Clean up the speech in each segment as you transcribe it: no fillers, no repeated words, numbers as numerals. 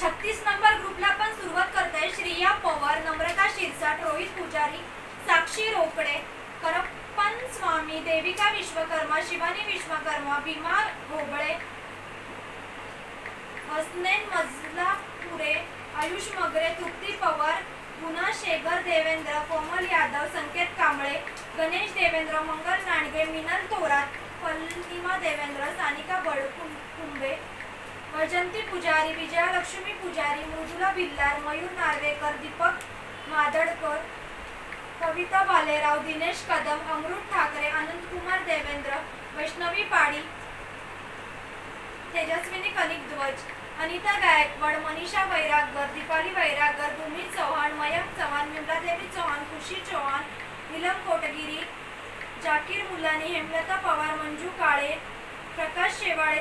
36 number ग्रुपला पण सुरुवात करते. श्रिया पवार, नम्रता शिरसाट, रोहित पुजारी, साक्षी रोकडे, करप्पन स्वामी, देविका विश्वकर्मा, शिवानी विश्वकर्मा, भीमा घोबळे, हसनैन मजलापुरे, आयुष मगरे, तृप्ती पवार, गुना शेगर देवेंद्र, कोमल यादव, संकेत कांबळे, गणेश देवेंद्र, मंगल नांडगे, मिनल थोरात, पल्लिमा देवेंद्र, सानिका बळकुंबे, वैजंती पुजारी, विजयालक्ष्मी पुजारी, मृदुला भिल्लार, मयूर नार्वेकर, दीपक मादडकर, कविता भालेराव, दिनेश कदम, अमृत ठाकरे, अनंतकुमार देवेंद्र, वैष्णवी पाडी, तेजस्विनी कनिक ध्वज, अनिता गायकवाड, मनीषा वैरागर, दीपाली वैरागर, भूमी चौहान, मयंक चव्हाण, विमलादेवी चौहान, खुशी चौहान, नीलम कोटगिरी, जाकीर मुलानी, हेमलता पवार, मंजू काळे, प्रकाश शेवाळे,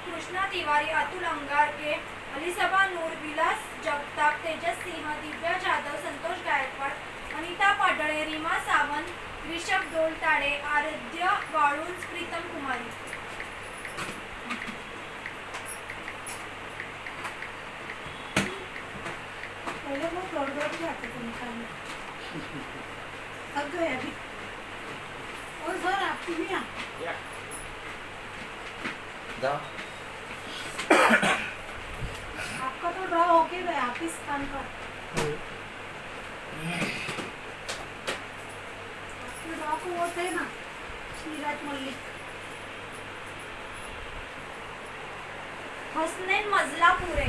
कृष्णा तिवारी, अतुल अंगारके, अलिसबा नूर, विलास जगताप, तेजस सिंह, दिव्या जाधव, संतोष गायकवाड, अनिता पाडळे, रीमा सावंत, ऋषभ डोलताडे, आराध्य वाळुंज, प्रीतम कुमारी. पहले वो फ्लोर भी आते थे निकालने, अब गए अभी. और सर आपकी भी आ आपका तो ड्रॉ होके गया आप इस कान का. आपके ड्रॉ को वो थे ना नीरज मल्लिक. हसनैन मजलापुरे,